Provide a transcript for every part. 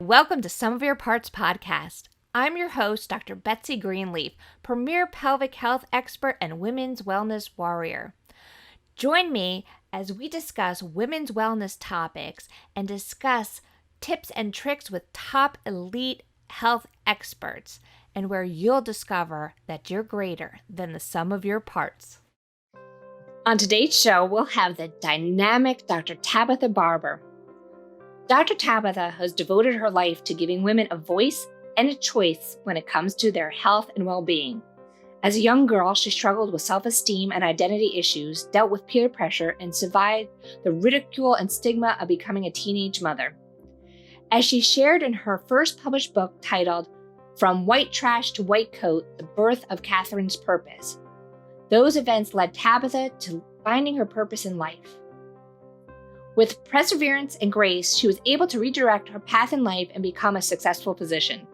Welcome to Some of Your Parts podcast. I'm your host, Dr. Betsy Greenleaf, premier pelvic health expert and women's wellness warrior. Join me as we discuss women's wellness topics and discuss tips and tricks with top elite health experts, and where you'll discover that you're greater than the sum of your parts. On today's show, we'll have the dynamic Dr. Tabatha Barber. Dr. Tabatha has devoted her life to giving women a voice and a choice when it comes to their health and well-being. As a young girl, she struggled with self-esteem and identity issues, dealt with peer pressure, and survived the ridicule and stigma of becoming a teenage mother. As she shared in her first published book titled From White Trash to White Coat, The Birth of Catherine's Purpose, those events led Tabatha to finding her purpose in life. With perseverance and grace, she was able to redirect her path in life and become a successful physician.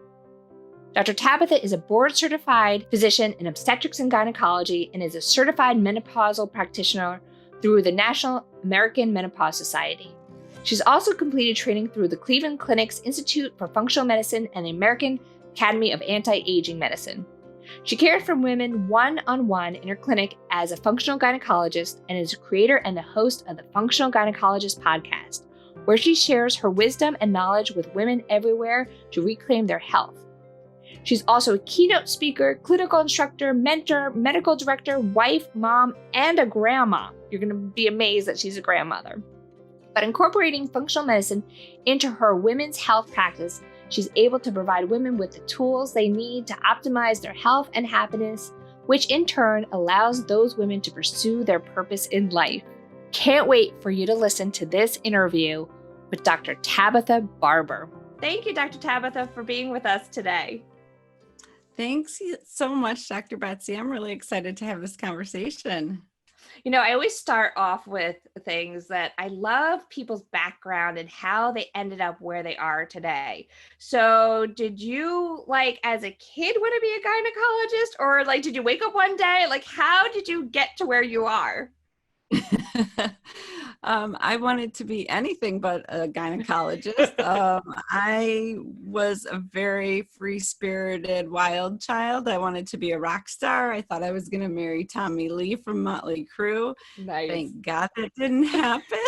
Dr. Tabatha is a board-certified physician in obstetrics and gynecology and is a certified menopausal practitioner through the National American Menopause Society. She's also completed training through the Cleveland Clinic's Institute for Functional Medicine and the American Academy of Anti-Aging Medicine. She cared for women one-on-one in her clinic as a functional gynecologist and is a creator and the host of the Functional Gynecologist podcast, where she shares her wisdom and knowledge with women everywhere to reclaim their health. She's also a keynote speaker, clinical instructor, mentor, medical director, wife, mom, and a grandma. You're going to be amazed that she's a grandmother. But incorporating functional medicine into her women's health practice, she's able to provide women with the tools they need to optimize their health and happiness, which in turn allows those women to pursue their purpose in life. Can't wait for you to listen to this interview with Dr. Tabatha Barber. Thank you, Dr. Tabatha, for being with us today. Thanks so much, Dr. Betsy. I'm really excited to have this conversation. You know, I always start off with things that I love people's background and how they ended up where they are today. So did you, as a kid, want to be a gynecologist? Or, did you wake up one day? How did you get to where you are? I wanted to be anything but a gynecologist. I was a very free-spirited, wild child. I wanted to be a rock star. I thought I was going to marry Tommy Lee from Motley Crue. Nice. Thank God that didn't happen.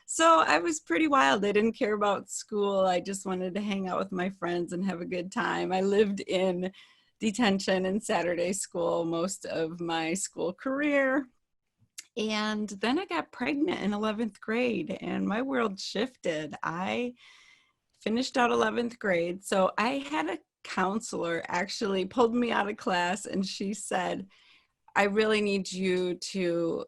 So I was pretty wild. I didn't care about school. I just wanted to hang out with my friends and have a good time. I lived in detention and Saturday school most of my school career. And then I got pregnant in 11th grade and my world shifted. I finished out 11th grade. So I had a counselor actually pulled me out of class and she said, I really need you to,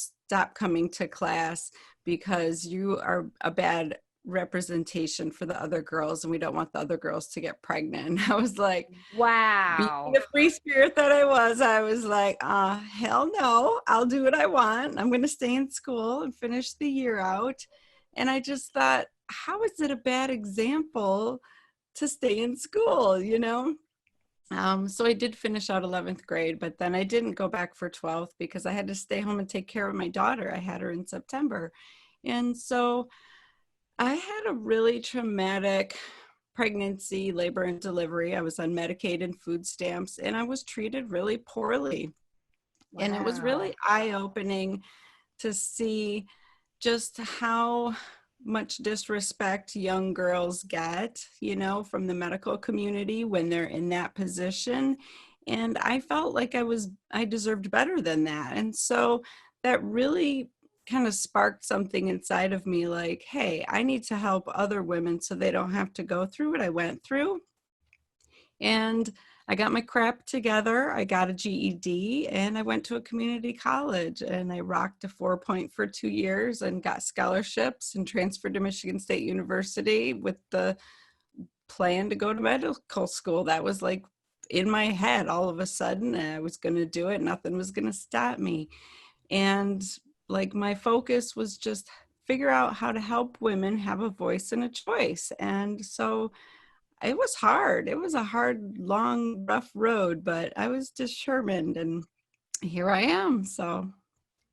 stop coming to class because you are a bad representation for the other girls and we don't want the other girls to get pregnant. And I was like, wow. Being the free spirit that I was like, hell no, I'll do what I want. I'm going to stay in school and finish the year out. And I just thought, how is it a bad example to stay in school, So I did finish out 11th grade, but then I didn't go back for 12th because I had to stay home and take care of my daughter. I had her in September. And so I had a really traumatic pregnancy, labor and delivery. I was on medicated food stamps and I was treated really poorly. Wow. And it was really eye-opening to see just how much disrespect young girls get, from the medical community when they're in that position. And I felt like I deserved better than that. And so that really kind of sparked something inside of me like, hey, I need to help other women so they don't have to go through what I went through. And I got my crap together. I got a GED and I went to a community college and I rocked a 4.0 for 2 years and got scholarships and transferred to Michigan State University with the plan to go to medical school. That was in my head all of a sudden, and I was going to do it. Nothing was going to stop me. And my focus was just figure out how to help women have a voice and a choice. And so it was hard. It was a hard, long, rough road, but I was determined and here I am. So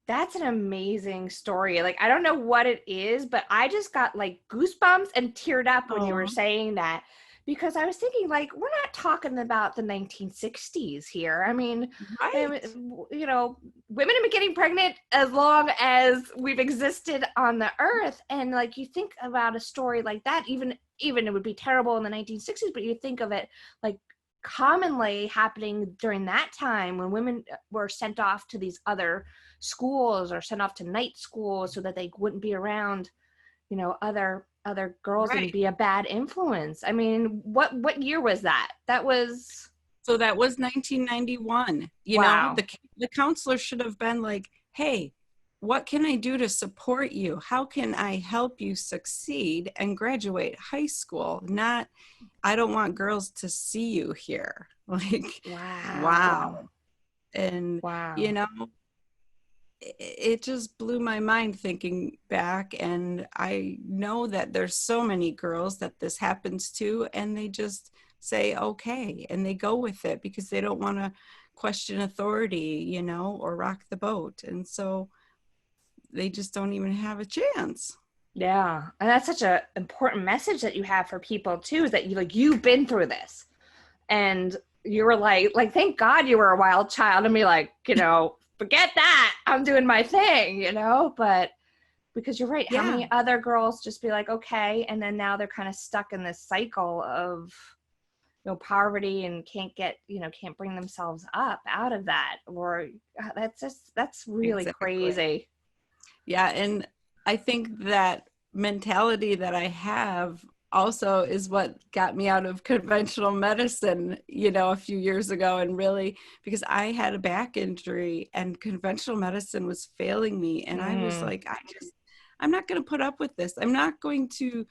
That's an amazing story. Like, I don't know what it is, but I just got like goosebumps and teared up when you were Oh, saying that, because I was thinking, like, we're not talking about the 1960s here. I mean, right. women have been getting pregnant as long as we've existed on the earth. And like, you think about a story like that, even it would be terrible in the 1960s, but you think of it like commonly happening during that time when women were sent off to these other schools or sent off to night school so that they wouldn't be around, other girls and Right. be a bad influence. I mean, what year was that? That was So that was 1991. wow. The counselor should have been like, hey, what can I do to support you? How can I help you succeed and graduate high school? Not, I don't want girls to see you here. Like, Wow. wow. And, you Wow. know, it just blew my mind thinking back. And I know that there's so many girls that this happens to, and they just say okay and they go with it because they don't want to question authority, or rock the boat. And so they just don't even have a chance. Yeah. And that's such a important message that you have for people too, is that you've been through this. And you were like, thank God you were a wild child, and be like, forget that. I'm doing my thing, but because you're right. How Yeah, many other girls just be like, okay. And then now they're kind of stuck in this cycle of, poverty, and can't bring themselves up out of that. Or that's really exactly. crazy. Yeah, and I think that mentality that I have also is what got me out of conventional medicine, a few years ago. And really, because I had a back injury and conventional medicine was failing me. And I was Mm, like, I'm not going to put up with this. I'm not going to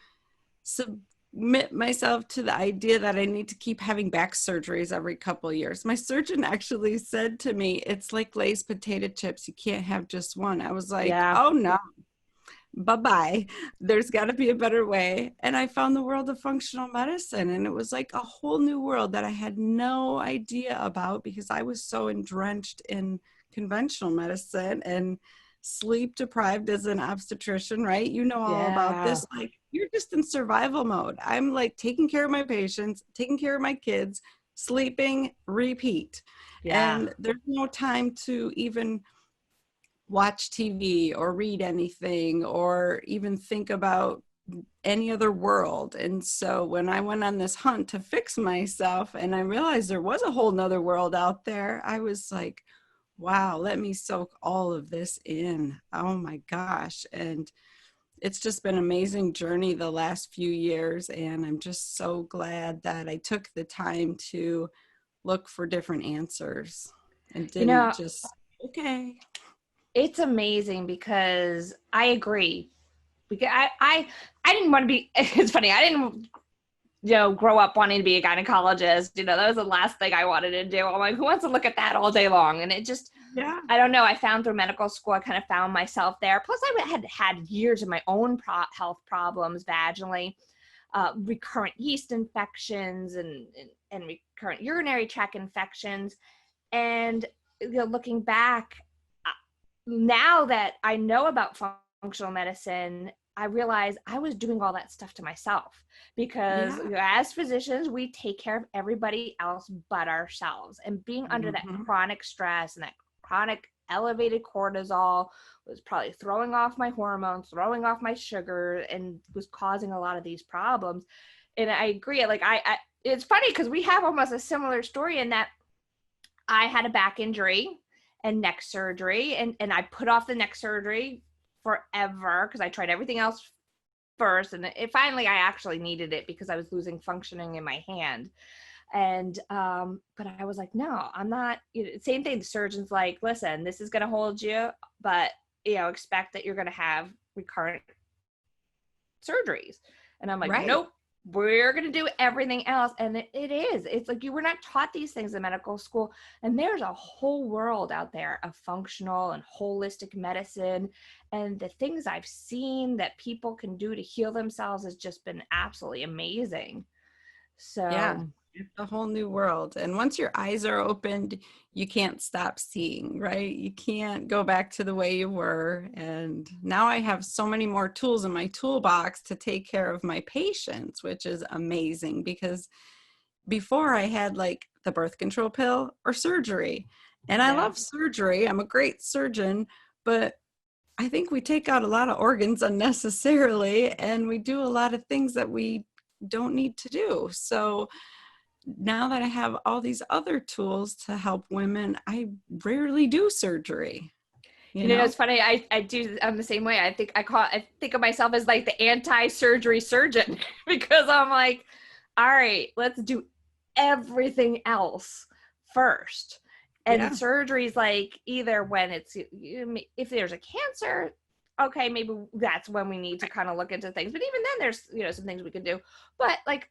submit myself to the idea that I need to keep having back surgeries every couple of years. My surgeon actually said to me, it's like Lay's potato chips. You can't have just one. I was like, yeah. oh no, bye-bye. There's got to be a better way. And I found the world of functional medicine, and it was like a whole new world that I had no idea about because I was so entrenched in conventional medicine and sleep deprived as an obstetrician, right? You know all about Yeah. this. Like, you're just in survival mode. I'm like taking care of my patients, taking care of my kids, sleeping, repeat. Yeah. And there's no time to even watch TV or read anything or even think about any other world. And so when I went on this hunt to fix myself and I realized there was a whole nother world out there, I was like, wow, let me soak all of this in. Oh my gosh. And it's just been an amazing journey the last few years. And I'm just so glad that I took the time to look for different answers and You didn't know, just, okay. it's amazing because I agree. Because I didn't want to be, it's funny, I didn't grow up wanting to be a gynecologist. That was the last thing I wanted to do. I'm like, who wants to look at that all day long? And it just, Yeah. I don't know. I found through medical school, I kind of found myself there. Plus, I had years of my own health problems vaginally, recurrent yeast infections and recurrent urinary tract infections. And looking back, now that I know about functional medicine, I realize I was doing all that stuff to myself because Yeah. as physicians, we take care of everybody else but ourselves. And being under that Mhm. chronic stress and that chronic elevated cortisol was probably throwing off my hormones, throwing off my sugar, and was causing a lot of these problems. And I agree. Like I it's funny because we have almost a similar story in that I had a back injury and neck surgery, and I put off the neck surgery forever because I tried everything else first, and it finally I actually needed it because I was losing functioning in my hand. And but I was like, no, I'm not. Same thing. The surgeon's like, listen, this is going to hold you, but expect that you're going to have recurrent surgeries. And I'm like, Right. nope, we're going to do everything else. And it is. It's like you were not taught these things in medical school. And there's a whole world out there of functional and holistic medicine. And the things I've seen that people can do to heal themselves has just been absolutely amazing. Yeah. So. It's a whole new world. And once your eyes are opened, you can't stop seeing, right? You can't go back to the way you were. And now I have so many more tools in my toolbox to take care of my patients, which is amazing because before I had like the birth control pill or surgery. And I Yeah. love surgery. I'm a great surgeon, but I think we take out a lot of organs unnecessarily and we do a lot of things that we don't need to do. So now that I have all these other tools to help women, I rarely do surgery, you You know, know? it's funny. I'm the same way. I think of myself as like the anti-surgery surgeon because I'm like, all right, let's do everything else first. And Yeah. surgery is like either when if there's a cancer, okay, maybe that's when we need to kind of look into things. But even then, there's some things we can do. But like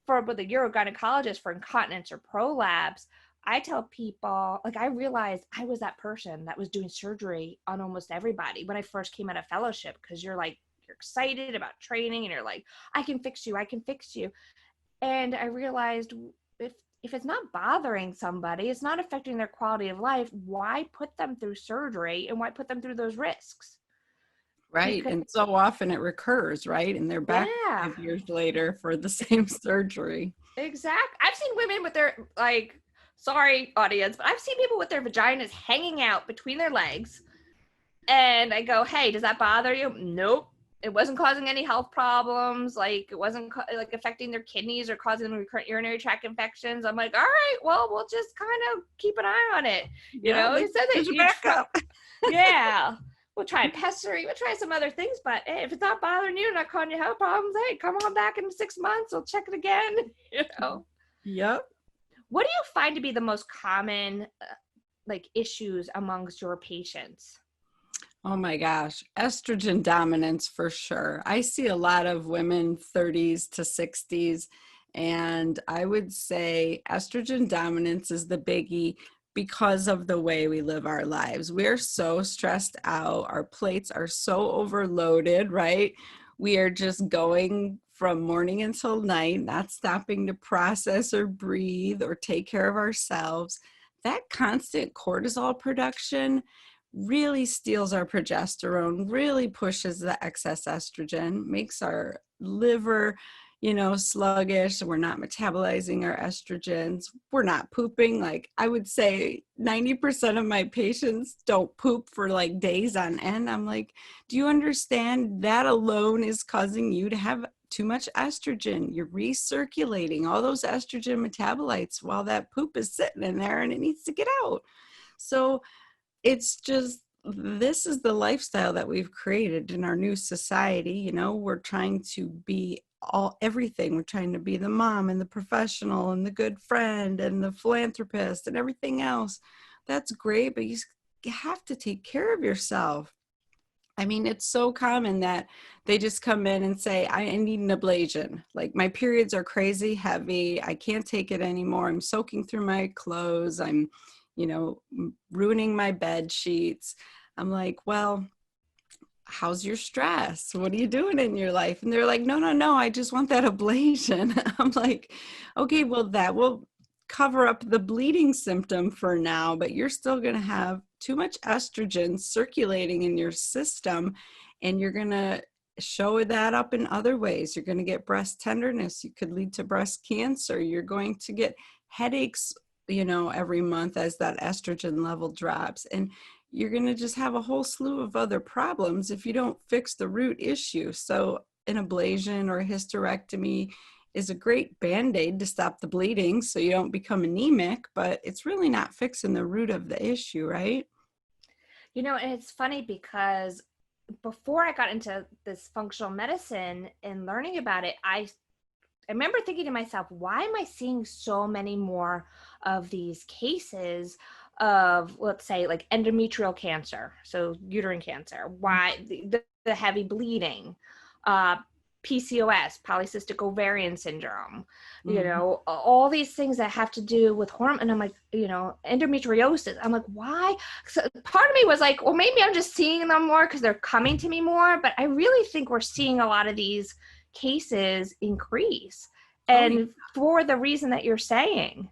with a urogynecologist for incontinence or prolapse, I tell people, like, I realized I was that person that was doing surgery on almost everybody when I first came out of fellowship, because you're excited about training and you're like, I can fix you, I can fix you. And I realized if it's not bothering somebody, it's not affecting their quality of life, why put them through surgery and why put them through those risks? Right. Because And so often it recurs, right? And they're back yeah, 5 years later for the same surgery. exactly. I've seen women with their sorry audience, but I've seen people with their vaginas hanging out between their legs, and I go, "Hey, does that bother you?" Nope. It wasn't causing any health problems. Like it wasn't like affecting their kidneys or causing them recurrent urinary tract infections. I'm like, all right, well, we'll just kind of keep an eye on it. Yeah, It says there's that a you try. backup. Yeah. We'll try pestering. We'll try some other things, but hey, if it's not bothering you, not causing you health problems, hey, come on back in 6 months. We'll check it again. You know. Yep. What do you find to be the most common issues amongst your patients? Oh my gosh, estrogen dominance for sure. I see a lot of women 30s to 60s, and I would say estrogen dominance is the biggie because of the way we live our lives. We're so stressed out, our plates are so overloaded, right? We are just going from morning until night, not stopping to process or breathe or take care of ourselves. That constant cortisol production really steals our progesterone, really pushes the excess estrogen, makes our liver, sluggish. We're not metabolizing our estrogens. We're not pooping. Like I would say 90% of my patients don't poop for like days on end. I'm like, do you understand that alone is causing you to have too much estrogen? You're recirculating all those estrogen metabolites while that poop is sitting in there and it needs to get out. So it's just, this is the lifestyle that we've created in our new society. We're trying to be everything. We're trying to be the mom and the professional and the good friend and the philanthropist and everything else. That's great, but you have to take care of yourself. I mean, it's so common that they just come in and say, I need an ablation. Like my periods are crazy heavy. I can't take it anymore. I'm soaking through my clothes. I'm, ruining my bed sheets. I'm like, well, how's your stress? What are you doing in your life? And they're like, no, no, no, I just want that ablation. I'm like, okay, well, that will cover up the bleeding symptom for now, but you're still going to have too much estrogen circulating in your system, and you're going to show that up in other ways. You're going to get breast tenderness. You could lead to breast cancer. You're going to get headaches, every month as that estrogen level drops. And you're going to just have a whole slew of other problems if you don't fix the root issue. So an ablation or a hysterectomy is a great band-aid to stop the bleeding so you don't become anemic, but it's really not fixing the root of the issue, right? And it's funny because before I got into this functional medicine and learning about it, I remember thinking to myself, why am I seeing so many more of these cases of, let's say, like endometrial cancer, so uterine cancer, why the heavy bleeding, PCOS, polycystic ovarian syndrome, Mm-hmm. all these things that have to do with hormone. And I'm like, endometriosis. I'm like, why? So part of me was like, well, maybe I'm just seeing them more because they're coming to me more. But I really think we're seeing a lot of these cases increase. Oh, yeah. and for the reason that you're saying.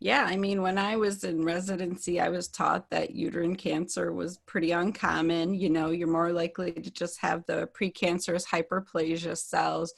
Yeah, I mean, when I was in residency, I was taught that uterine cancer was pretty uncommon. You know, you're more likely to just have the precancerous hyperplasia cells.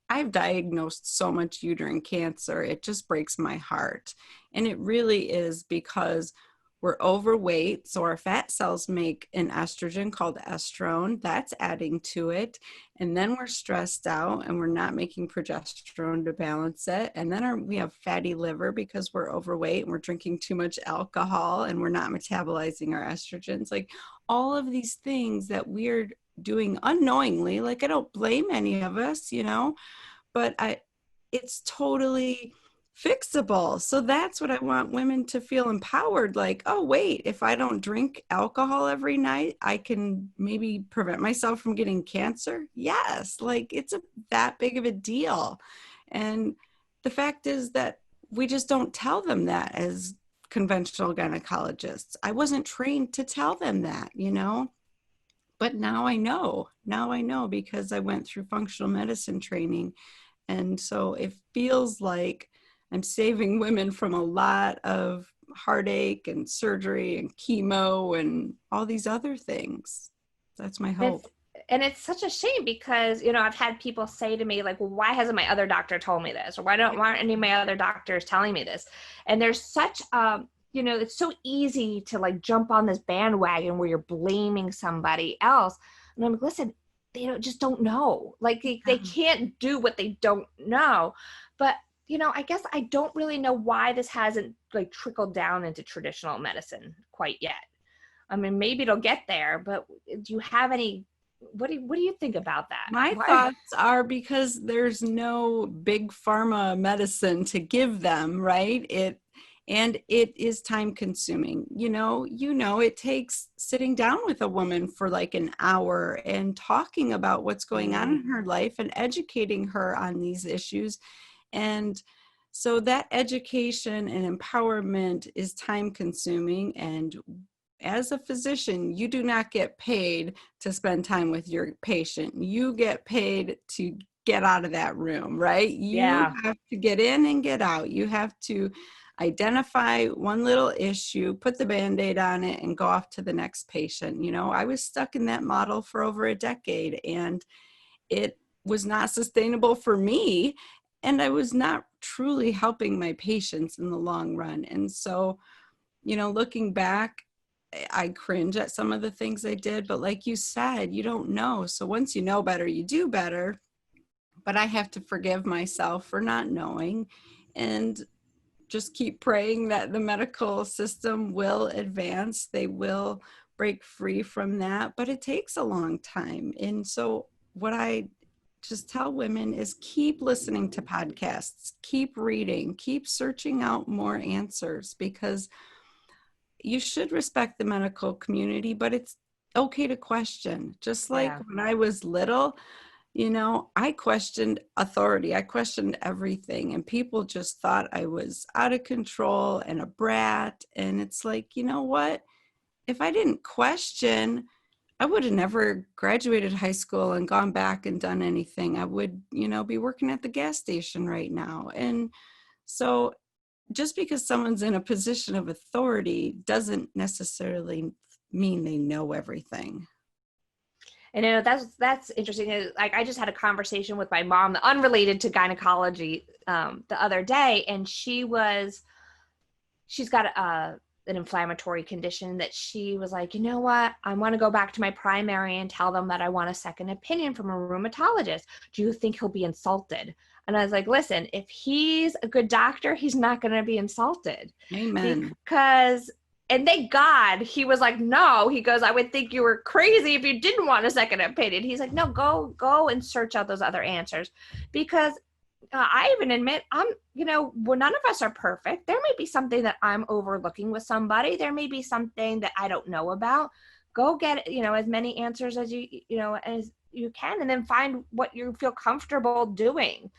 I've diagnosed so much uterine cancer, it just breaks my heart. And it really is because we're overweight. So our fat cells make an estrogen called estrone. That's adding to it. And then we're stressed out and we're not making progesterone to balance it. And then we have fatty liver because we're overweight and we're drinking too much alcohol and we're not metabolizing our estrogens. Like all of these things that we're doing unknowingly, like I don't blame any of us, you know, but it's totally fixable. So that's what I want women to feel empowered. Like, oh, wait, if I don't drink alcohol every night, I can maybe prevent myself from getting cancer. Yes, like it's that big of a deal. And the fact is that we just don't tell them that as conventional gynecologists. I wasn't trained to tell them that, you know. But now I know. Now I know because I went through functional medicine training. And so it feels like I'm saving women from a lot of heartache and surgery and chemo and all these other things. That's my hope. It's such a shame because, you know, I've had people say to me, like, well, why hasn't my other doctor told me this? Or why aren't any of my other doctors telling me this? And there's such, you know, it's so easy to like jump on this bandwagon where you're blaming somebody else. And I'm like, listen, just don't know. Like they can't do what they don't know. But, you know, I guess I don't really know why this hasn't like trickled down into traditional medicine quite yet. I mean, maybe it'll get there, but do you have any, what do you think about that? My thoughts are because there's no big pharma medicine to give them, right? It is time consuming. You know, it takes sitting down with a woman for like an hour and talking about what's going on in her life and educating her on these issues. And so that education and empowerment is time consuming. And as a physician, you do not get paid to spend time with your patient. You get paid to get out of that room, right? You have to get in and get out. You have to identify one little issue, put the Band-Aid on it, and go off to the next patient. You know, I was stuck in that model for over a decade, and it was not sustainable for me, and I was not truly helping my patients in the long run. And so, you know, looking back, I cringe at some of the things I did, but like you said, you don't know. So once you know better, you do better. But I have to forgive myself for not knowing and just keep praying that the medical system will advance. They will break free from that, but it takes a long time. And so what I just tell women is keep listening to podcasts, keep reading, keep searching out more answers, because you should respect the medical community, but it's okay to question. Just like when I was little, you know, I questioned authority. I questioned everything, and people just thought I was out of control and a brat. And it's like, you know what? If I didn't question, I would have never graduated high school and gone back and done anything. I would, you know, be working at the gas station right now. And so just because someone's in a position of authority doesn't necessarily mean they know everything. And you know, that's interesting. Like I just had a conversation with my mom, unrelated to gynecology, the other day, and she's got an inflammatory condition that she was like, you know what, I want to go back to my primary and tell them that I want a second opinion from a rheumatologist. Do you think he'll be insulted? And I was like, listen, if he's a good doctor, he's not going to be insulted. Amen. Because, and thank God he was like, no, he goes, I would think you were crazy if you didn't want a second opinion. He's like, no, go and search out those other answers. Because I even admit well, none of us are perfect. There may be something that I'm overlooking with somebody. There may be something that I don't know about. Go get, as many answers as as you can, and then find what you feel comfortable doing.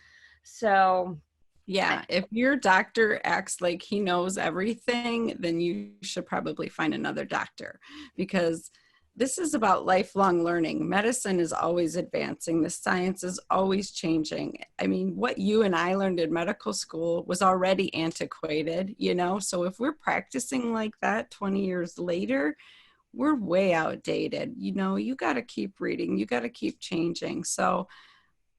So yeah, if your doctor acts like he knows everything, then you should probably find another doctor, because this is about lifelong learning. Medicine is always advancing. The science is always changing. I mean, what you and I learned in medical school was already antiquated, you know? So if we're practicing like that 20 years later, we're way outdated. You know, you got to keep reading, you got to keep changing. So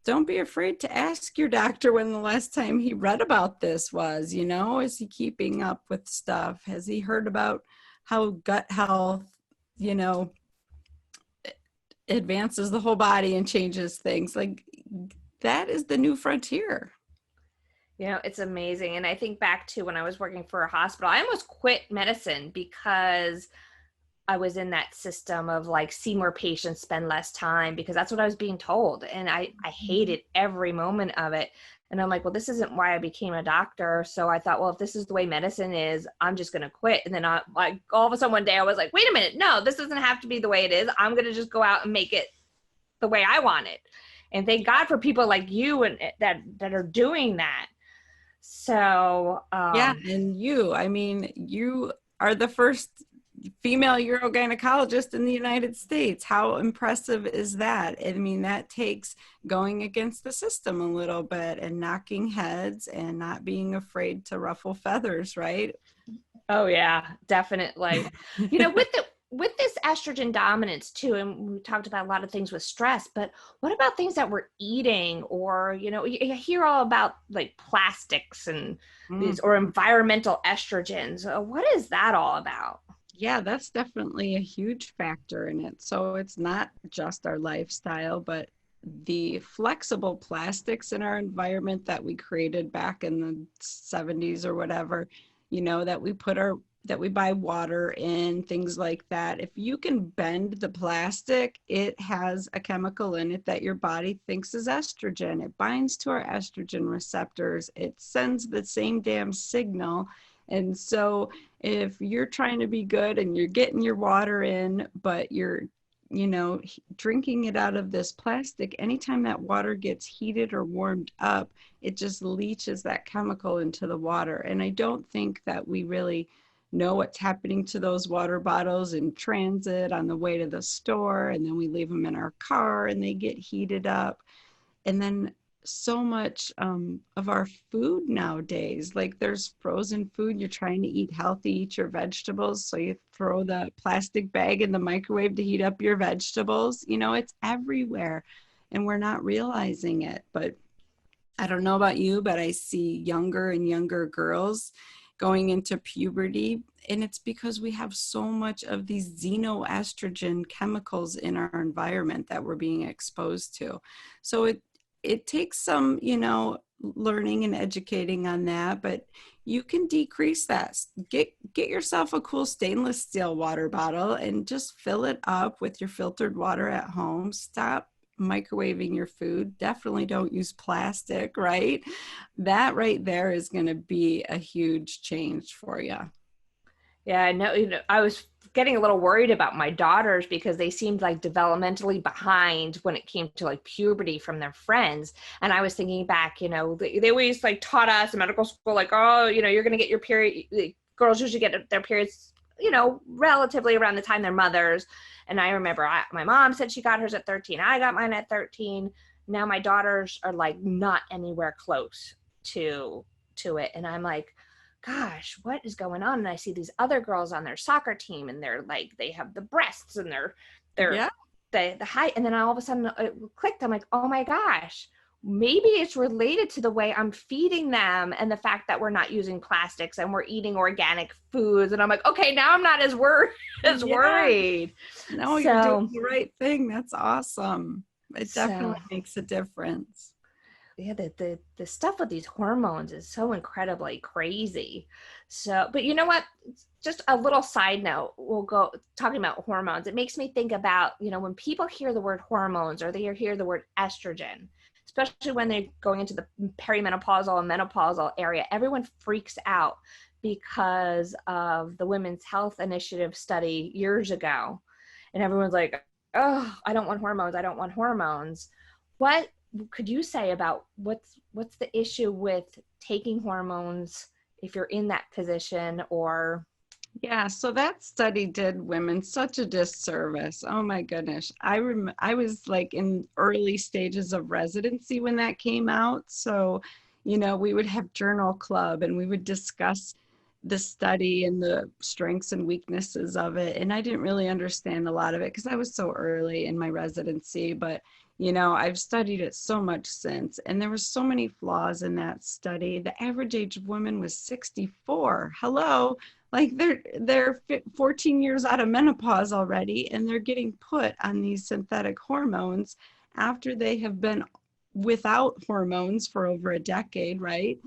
don't be afraid to ask your doctor when the last time he read about this was, you know, is he keeping up with stuff? Has he heard about how gut health, you know, advances the whole body and changes things? Like, that is the new frontier. You know, it's amazing. And I think back to when I was working for a hospital, I almost quit medicine because I was in that system of like, see more patients, spend less time, because that's what I was being told. And I hated every moment of it. And I'm like, well, this isn't why I became a doctor. So I thought, well, if this is the way medicine is, I'm just going to quit. And then like all of a sudden one day I was like, wait a minute, no, this doesn't have to be the way it is. I'm going to just go out and make it the way I want it. And thank God for people like you and that are doing that. So, Yeah, and I mean, you are the first female urogynecologist in the United States. How impressive is that? I mean, that takes going against the system a little bit and knocking heads and not being afraid to ruffle feathers, right? oh yeah, definitely. You know, with this estrogen dominance too, and we talked about a lot of things with stress, but what about things that we're eating, or, you know, you hear all about like plastics and these, Mm. or environmental estrogens. What is that all about? Yeah, that's definitely a huge factor in it. So it's not just our lifestyle, but the flexible plastics in our environment that we created back in the 70s or whatever, you know, that we buy water in, things like that. If you can bend the plastic, it has a chemical in it that your body thinks is estrogen. It binds to our estrogen receptors. It sends the same damn signal. And so if you're trying to be good and you're getting your water in, but you're, you know, drinking it out of this plastic, anytime that water gets heated or warmed up, it just leaches that chemical into the water. And I don't think that we really know what's happening to those water bottles in transit on the way to the store. And then we leave them in our car and they get heated up. And then so much of our food nowadays, like there's frozen food. You're trying to eat healthy, eat your vegetables, so you throw the plastic bag in the microwave to heat up your vegetables. You know, it's everywhere and we're not realizing it. But I don't know about you, but I see younger and younger girls going into puberty, and it's because we have so much of these xenoestrogen chemicals in our environment that we're being exposed to. So it takes some, you know, learning and educating on that, but you can decrease that. Get yourself a cool stainless steel water bottle and just fill it up with your filtered water at home. Stop microwaving your food. Definitely don't use plastic, right? That right there is going to be a huge change for you. Yeah, I know. You know, I was getting a little worried about my daughters because they seemed like developmentally behind when it came to like puberty from their friends. And I was thinking back, you know, they always like taught us in medical school, like, oh, you know, you're going to get your period. Girls usually get their periods, you know, relatively around the time their mothers. And I remember my mom said she got hers at 13. I got mine at 13. Now my daughters are like not anywhere close to it. And I'm like, gosh, what is going on? And I see these other girls on their soccer team and they're like, they have the breasts and they're Yeah. the height. And then all of a sudden it clicked. I'm like, oh my gosh, maybe it's related to the way I'm feeding them and the fact that we're not using plastics and we're eating organic foods. And I'm like, okay, now I'm not as Yeah. worried. No, you're doing So, the right thing. That's awesome. It so definitely makes a difference. yeah, the stuff with these hormones is so incredibly crazy. So, but you know what? Just a little side note, we'll go talking about hormones. It makes me think about, you know, when people hear the word hormones or they hear the word estrogen, especially when they're going into the perimenopausal and menopausal area, everyone freaks out because of the Women's Health Initiative study years ago. And everyone's like, oh, I don't want hormones. I don't want hormones. What could you say about what's the issue with taking hormones if you're in that position, or Yeah, so that study did women such a disservice. Oh my goodness. I was like in early stages of residency when that came out. So, we would have journal club and we would discuss the study and the strengths and weaknesses of it. And I didn't really understand a lot of it because I was so early in my residency, but I've studied it so much since, and there were so many flaws in that study. The average age of women was 64. Hello, like they're 14 years out of menopause already, and they're getting put on these synthetic hormones after they have been without hormones for over a decade, right?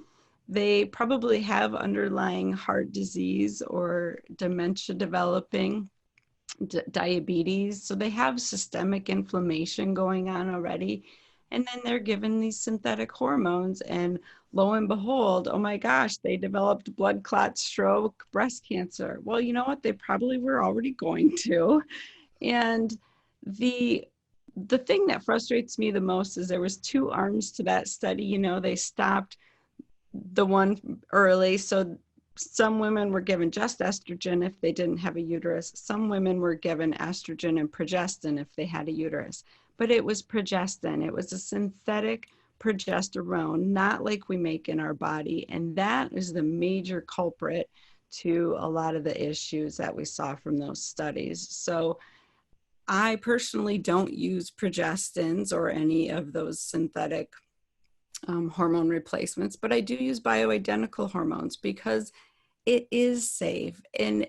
They probably have underlying heart disease or dementia developing, diabetes, so they have systemic inflammation going on already, and then they're given these synthetic hormones, and lo and behold, oh my gosh, they developed blood clot, stroke, breast cancer. Well, you know what, they probably were already going to. And the thing that frustrates me the most is there was two arms to that study. They stopped the one early, so some women were given just estrogen if they didn't have a uterus. Some women were given estrogen and progestin if they had a uterus. But it was progestin. It was a synthetic progesterone, not like we make in our body. And that is the major culprit to a lot of the issues that we saw from those studies. So I personally don't use progestins or any of those synthetic hormone replacements, but I do use bioidentical hormones because it is safe, and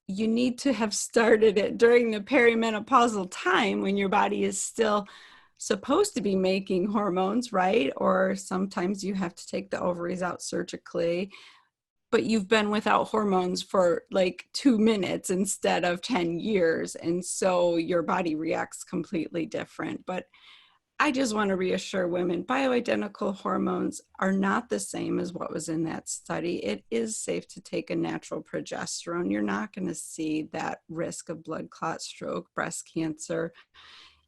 you need to have started it during the perimenopausal time when your body is still supposed to be making hormones, right? Or sometimes you have to take the ovaries out surgically, but you've been without hormones for like 2 minutes instead of 10 years. And so your body reacts completely different. But I just want to reassure women, bioidentical hormones are not the same as what was in that study. It is safe to take a natural progesterone. You're not going to see that risk of blood clot, stroke, breast cancer.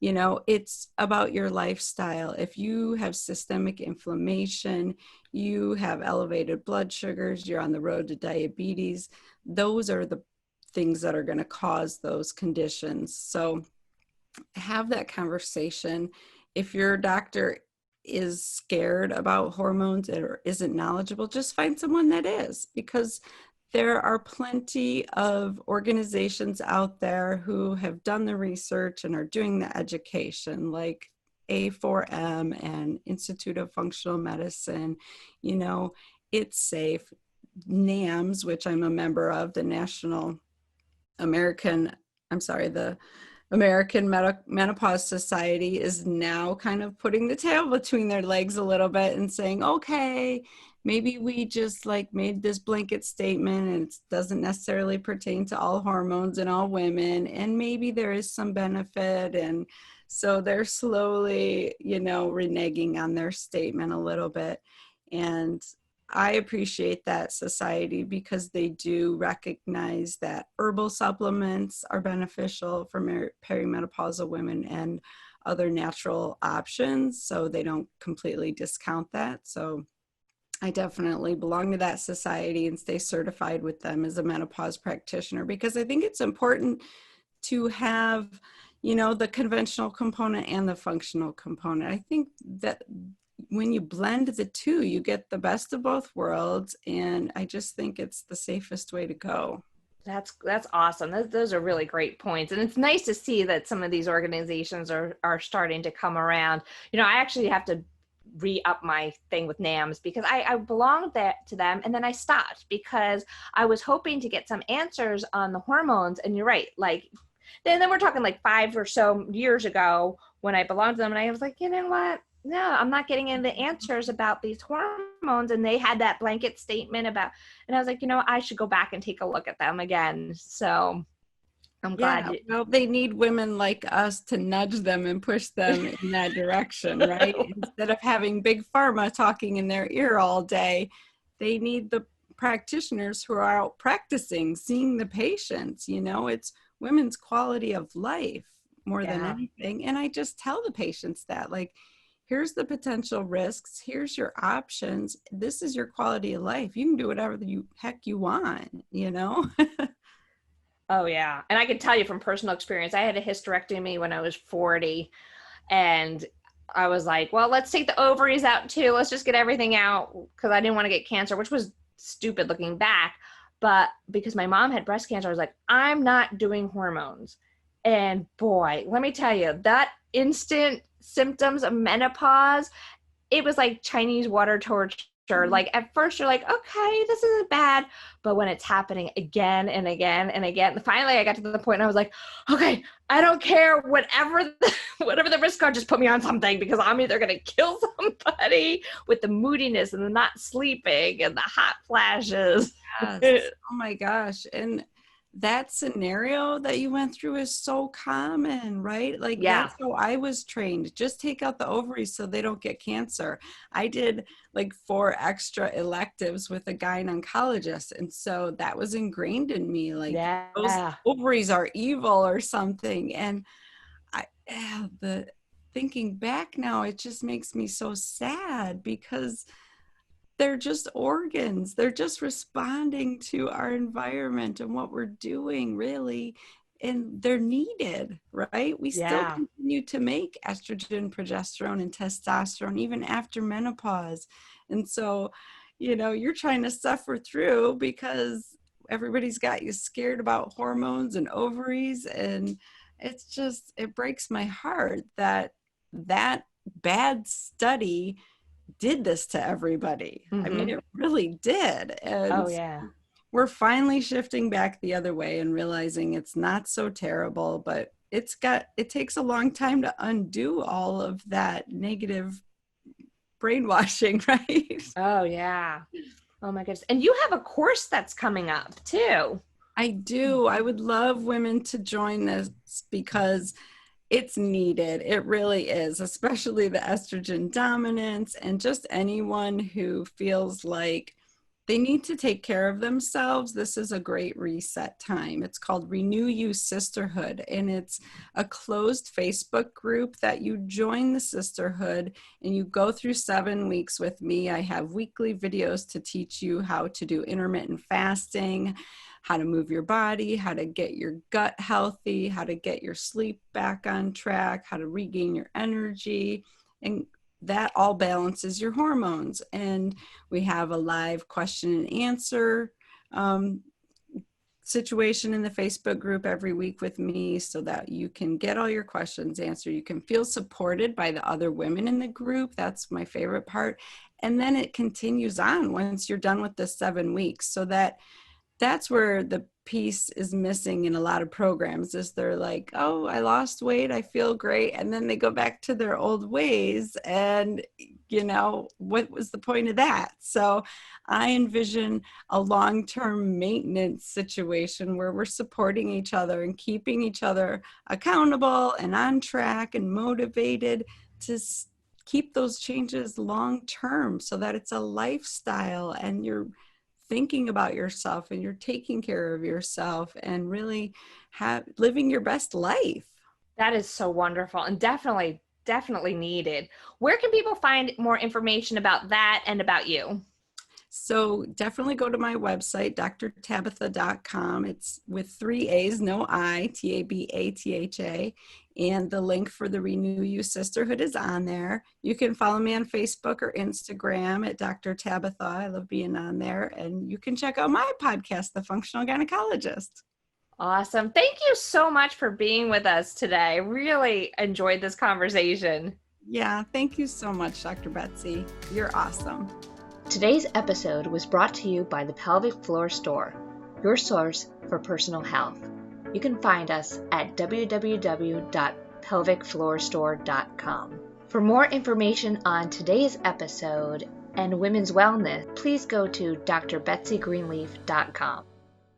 It's about your lifestyle. If you have systemic inflammation, you have elevated blood sugars, you're on the road to diabetes, those are the things that are going to cause those conditions. So have that conversation. If your doctor is scared about hormones or isn't knowledgeable, just find someone that is, because there are plenty of organizations out there who have done the research and are doing the education, like A4M and Institute of Functional Medicine. It's safe. NAMS, which I'm a member of, the National American, I'm sorry, the American Menopause Society is now kind of putting the tail between their legs a little bit and saying, okay, maybe we just like made this blanket statement and it doesn't necessarily pertain to all hormones and all women, and maybe there is some benefit. And so they're slowly, reneging on their statement a little bit. And I appreciate that society because they do recognize that herbal supplements are beneficial for perimenopausal women and other natural options. So they don't completely discount that. So I definitely belong to that society and stay certified with them as a menopause practitioner, because I think it's important to have, the conventional component and the functional component. I think that when you blend the two, you get the best of both worlds. And I just think it's the safest way to go. That's awesome. Those are really great points, and it's nice to see that some of these organizations are starting to come around. I actually have to re-up my thing with NAMS because I belonged to them, and then I stopped because I was hoping to get some answers on the hormones. And you're right, like then we're talking like 5 or so years ago when I belonged to them, and I was like, you know what? No, I'm not getting any answers about these hormones. And they had that blanket statement about, and I was like, I should go back and take a look at them again. So I'm glad. Yeah, well, they need women like us to nudge them and push them in that direction, right? Instead of having big pharma talking in their ear all day, they need the practitioners who are out practicing, seeing the patients. It's women's quality of life more than Yeah. anything. And I just tell the patients that, like, here's the potential risks, here's your options, this is your quality of life. You can do whatever the heck you want. Oh, yeah. And I can tell you from personal experience, I had a hysterectomy when I was 40. And I was like, well, let's take the ovaries out too. Let's just get everything out because I didn't want to get cancer, which was stupid looking back. But because my mom had breast cancer, I was like, I'm not doing hormones. And boy, let me tell you, that instant symptoms of menopause, it was like Chinese water torture. Like at first you're like, okay, this isn't bad. But when it's happening again and again and again, finally I got to the point and I was like, okay, I don't care. Whatever the risks are, just put me on something because I'm either going to kill somebody with the moodiness and the not sleeping and the hot flashes. Yes. Oh my gosh. And that scenario that you went through is so common, right? Like Yeah. that's how I was trained. Just take out the ovaries so they don't get cancer. I did like 4 extra electives with a gynecologist. And so that was ingrained in me. Like those Yeah. ovaries are evil or something. And the thinking back now, it just makes me so sad because they're just organs. They're just responding to our environment and what we're doing, really. And they're needed, right? We still Yeah. continue to make estrogen, progesterone, and testosterone even after menopause. And so, you're trying to suffer through because everybody's got you scared about hormones and ovaries. And it breaks my heart that bad study did this to everybody. I mean, Mm-hmm. it really did. Oh, And yeah. we're finally shifting back the other way and realizing it's not so terrible, but it takes a long time to undo all of that negative brainwashing, right? Oh, yeah. Oh, my goodness. And you have a course that's coming up too. I do. I would love women to join this because it's needed. It really is, especially the estrogen dominance and just anyone who feels like they need to take care of themselves. This is a great reset time. It's called Renew You Sisterhood, and it's a closed Facebook group that you join the sisterhood and you go through 7 weeks with me. I have weekly videos to teach you how to do intermittent fasting, how to move your body, how to get your gut healthy, how to get your sleep back on track, how to regain your energy. And that all balances your hormones. And we have a live question and answer situation in the Facebook group every week with me so that you can get all your questions answered. You can feel supported by the other women in the group. That's my favorite part. And then it continues on once you're done with the 7 weeks, so that's where the piece is missing in a lot of programs is they're like, oh, I lost weight, I feel great, and then they go back to their old ways, and what was the point of that? So I envision a long-term maintenance situation where we're supporting each other and keeping each other accountable and on track and motivated to keep those changes long term so that it's a lifestyle and you're thinking about yourself and you're taking care of yourself and really living your best life. That is so wonderful and definitely, definitely needed. Where can people find more information about that and about you? So definitely go to my website, drtabatha.com. It's with 3 A's, no I, Tabatha. And the link for the Renew You Sisterhood is on there. You can follow me on Facebook or Instagram at Dr. Tabatha. I love being on there. And you can check out my podcast, The Functional Gynecologist. Awesome. Thank you so much for being with us today. Really enjoyed this conversation. Yeah, thank you so much, Dr. Betsy. You're awesome. Today's episode was brought to you by the Pelvic Floor Store, your source for personal health. You can find us at www.pelvicfloorstore.com. For more information on today's episode and women's wellness, please go to drbetsygreenleaf.com.